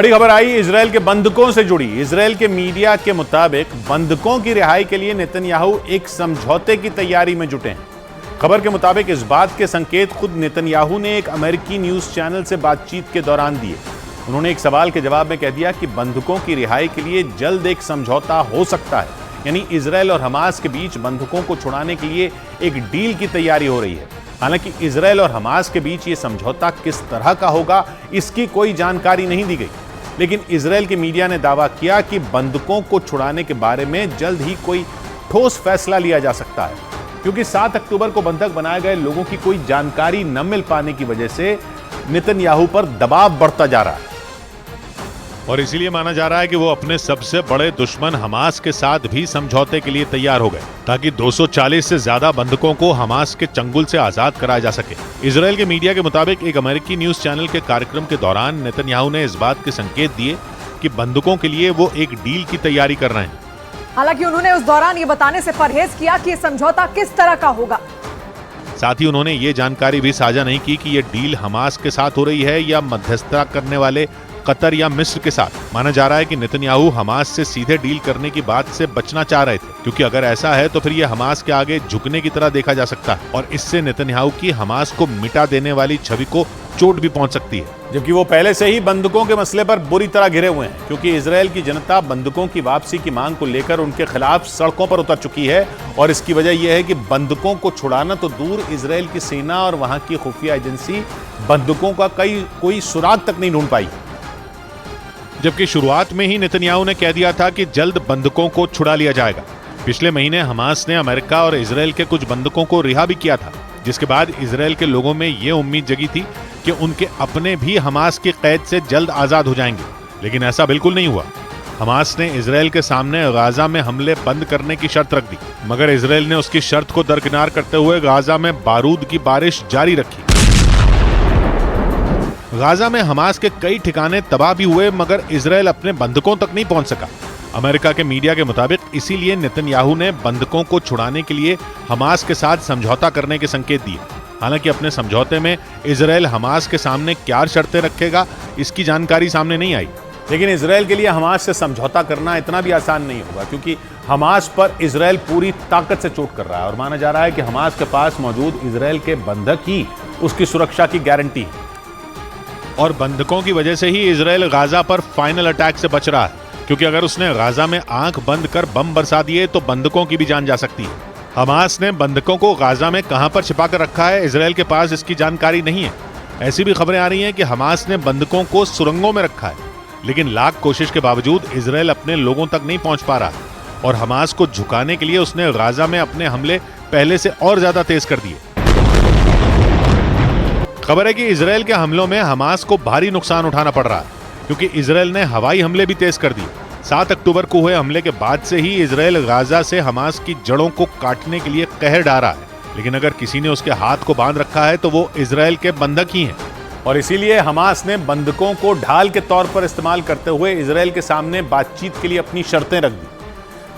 बड़ी खबर आई इजरायल के बंधकों से जुड़ी। इजरायल के मीडिया के मुताबिक बंधकों की रिहाई के लिए नेतन्याहू एक समझौते की तैयारी में जुटे हैं। खबर के मुताबिक इस बात के संकेत खुद नेतन्याहू ने एक अमेरिकी न्यूज चैनल से बातचीत के दौरान दिए। उन्होंने एक सवाल के जवाब में कह दिया कि बंधकों की रिहाई के लिए जल्द एक समझौता हो सकता है, यानी इजरायल और हमास के बीच बंधकों को छुड़ाने के लिए एक डील की तैयारी हो रही है। हालांकि इजरायल और हमास के बीच ये समझौता किस तरह का होगा, इसकी कोई जानकारी नहीं दी गई। लेकिन इजरायल के मीडिया ने दावा किया कि बंधकों को छुड़ाने के बारे में जल्द ही कोई ठोस फैसला लिया जा सकता है, क्योंकि 7 अक्टूबर को बंधक बनाए गए लोगों की कोई जानकारी न मिल पाने की वजह से नेतन्याहू पर दबाव बढ़ता जा रहा है। और इसीलिए माना जा रहा है कि वो अपने सबसे बड़े दुश्मन हमास के साथ भी समझौते के लिए तैयार हो गए, ताकि 240 से ज्यादा बंधकों को हमास के चंगुल से आजाद कराया जा सके। इजरायल के मीडिया के मुताबिक एक अमेरिकी न्यूज चैनल के कार्यक्रम के दौरान नेतन्याहू ने इस बात के संकेत दिए कि बंधकों के लिए वो एक डील की तैयारी कर रहे हैं। हालांकि उन्होंने उस दौरान ये बताने से परहेज किया कि समझौता किस तरह का होगा। साथ ही उन्होंने ये जानकारी भी साझा नहीं की कि ये डील हमास के साथ हो रही है या मध्यस्थता करने वाले कतर या मिस्र के साथ। माना जा रहा है कि नेतन्याहू हमास से सीधे डील करने की बात से बचना चाह रहे थे, क्योंकि अगर ऐसा है तो फिर ये हमास के आगे झुकने की तरह देखा जा सकता है और इससे नेतन्याहू की हमास को मिटा देने वाली छवि को चोट भी पहुंच सकती है। जबकि वो पहले से ही बंधकों के मसले पर बुरी तरह घिरे हुए हैं, क्योंकि इजरायल की जनता बंधकों की वापसी की मांग को लेकर उनके खिलाफ सड़कों पर उतर चुकी है। और इसकी वजह यह है कि बंधकों को छुड़ाना तो दूर, इजरायल की सेना और वहां की खुफिया एजेंसी बंधकों का कोई सुराग तक नहीं ढूंढ पाई। जबकि शुरुआत में ही नेतन्याहू ने कह दिया था कि जल्द बंधकों को छुड़ा लिया जाएगा। पिछले महीने हमास ने अमेरिका और इजरायल के कुछ बंधकों को रिहा भी किया था, जिसके बाद इजरायल के लोगों में ये उम्मीद जगी थी कि उनके अपने भी हमास की कैद से जल्द आजाद हो जाएंगे। लेकिन ऐसा बिल्कुल नहीं हुआ। हमास ने इजरायल के सामने गाजा में हमले बंद करने की शर्त रख दी, मगर इजरायल ने उसकी शर्त को दरकिनार करते हुए गाजा में बारूद की बारिश जारी रखी। गाजा में हमास के कई ठिकाने तबाह भी हुए, मगर इजरायल अपने बंधकों तक नहीं पहुंच सका। अमेरिका के मीडिया के मुताबिक इसीलिए नेतन्याहू ने बंधकों को छुड़ाने के लिए हमास के साथ समझौता करने के संकेत दिए। हालांकि अपने समझौते में इजरायल हमास के सामने क्या शर्तें रखेगा, इसकी जानकारी सामने नहीं आई। लेकिन इजरायल के लिए हमास से समझौता करना इतना भी आसान नहीं होगा, क्योंकि हमास पर इजरायल पूरी ताकत से चोट कर रहा है और माना जा रहा है कि हमास के पास मौजूद इजरायल के बंधक ही उसकी सुरक्षा की गारंटी है। और बंधकों की वजह से ही इजरायल गाजा पर फाइनल अटैक से बच रहा है, क्योंकि अगर उसने गाजा में आंख बंद कर बम बरसा दिए तो बंधकों की भी जान जा सकती है। हमास ने बंधकों को गाजा में कहां पर छिपा कर रखा है, इजरायल के पास इसकी जानकारी नहीं है। ऐसी भी खबरें आ रही हैं कि हमास ने बंधकों को सुरंगों में रखा है, लेकिन लाख कोशिश के बावजूद इजरायल अपने लोगों तक नहीं पहुंच पा रहा और हमास को झुकाने के लिए उसने गाजा में अपने हमले पहले से और ज्यादा तेज कर दिए। खबर है कि इजरायल के हमलों में हमास को भारी नुकसान उठाना पड़ रहा है, क्योंकि इजरायल ने हवाई हमले भी तेज कर दिए। 7 अक्टूबर को हुए हमले के बाद से ही इजरायल गाजा से हमास की जड़ों को काटने के लिए कहर ढा रहा है। लेकिन अगर किसी ने उसके हाथ को बांध रखा है तो वो इजरायल के बंधक ही हैं। और इसीलिए हमास ने बंधकों को ढाल के तौर पर इस्तेमाल करते हुए इजरायल के सामने बातचीत के लिए अपनी शर्तें रख दी।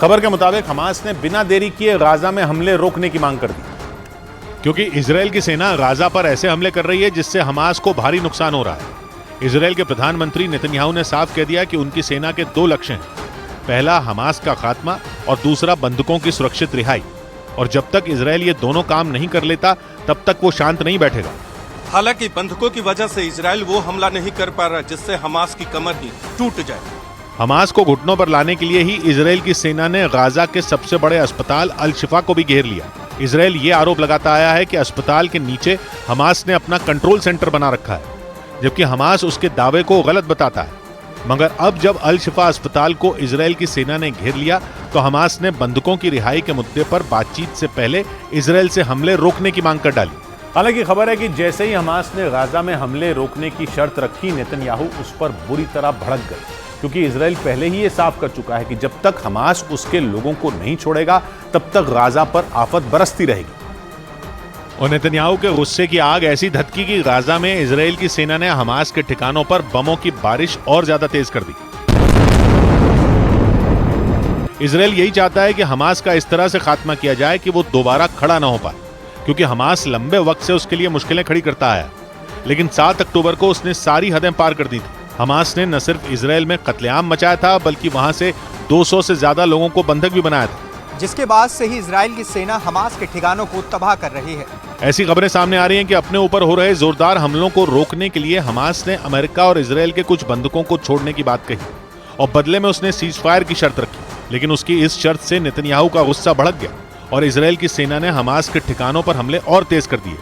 खबर के मुताबिक हमास ने बिना देरी किए गाजा में हमले रोकने की मांग कर दी, क्योंकि इजरायल की सेना गाजा पर ऐसे हमले कर रही है जिससे हमास को भारी नुकसान हो रहा है। इजरायल के प्रधानमंत्री नेतन्याहू ने साफ कह दिया कि उनकी सेना के 2 लक्ष्य हैं, पहला हमास का खात्मा और दूसरा बंधकों की सुरक्षित रिहाई। और जब तक इजरायल ये दोनों काम नहीं कर लेता तब तक वो शांत नहीं बैठेगा। हालांकि बंधकों की वजह से इजरायल वो हमला नहीं कर पा रहा जिससे हमास की कमर ही टूट जाए। हमास को घुटनों पर लाने के लिए ही इजरायल की सेना ने गाजा के सबसे बड़े अस्पताल अल शिफा को भी घेर लिया। इजरायल ये आरोप लगाता आया है कि अस्पताल के नीचे हमास ने अपना कंट्रोल सेंटर बना रखा है, जबकि हमास उसके दावे को गलत बताता है। मगर अब जब अल शिफा अस्पताल को इजरायल की सेना ने घेर लिया तो हमास ने बंधकों की रिहाई के मुद्दे पर बातचीत से पहले इजरायल से हमले रोकने की मांग कर डाली। हालांकि खबर है कि जैसे ही हमास ने गाजा में हमले रोकने की शर्त रखी, नेतन्याहू उस पर बुरी तरह भड़क गए, क्योंकि इजरायल पहले ही ये साफ कर चुका है कि जब तक हमास उसके लोगों को नहीं छोड़ेगा तब तक गाजा पर आफत बरसती रहेगी। और नेतन्याहू के गुस्से की आग ऐसी धधकी कि गाजा में इजरायल की सेना ने हमास के ठिकानों पर बमों की बारिश और ज्यादा तेज कर दी। इजरायल यही चाहता है कि हमास का इस तरह से खात्मा किया जाए कि वो दोबारा खड़ा ना हो पाए, क्योंकि हमास लंबे वक्त से उसके लिए मुश्किलें खड़ी करता आया। लेकिन 7 अक्टूबर को उसने सारी हदें पार कर दी थी। हमास ने न सिर्फ इजराइल में कत्लेआम मचाया था बल्कि वहां से 200 से ज्यादा लोगों को बंधक भी बनाया था, जिसके बाद से ही इजराइल की सेना हमास के ठिकानों को तबाह कर रही है। ऐसी खबरें सामने आ रही हैं कि अपने ऊपर हो रहे जोरदार हमलों को रोकने के लिए हमास ने अमेरिका और इजराइल के कुछ बंधकों को छोड़ने की बात कही और बदले में उसने सीज फायर की शर्त रखी। लेकिन उसकी इस शर्त से नेतन्याहू का गुस्सा भड़क गया और इजराइल की सेना ने हमास के ठिकानों पर हमले और तेज कर दिए।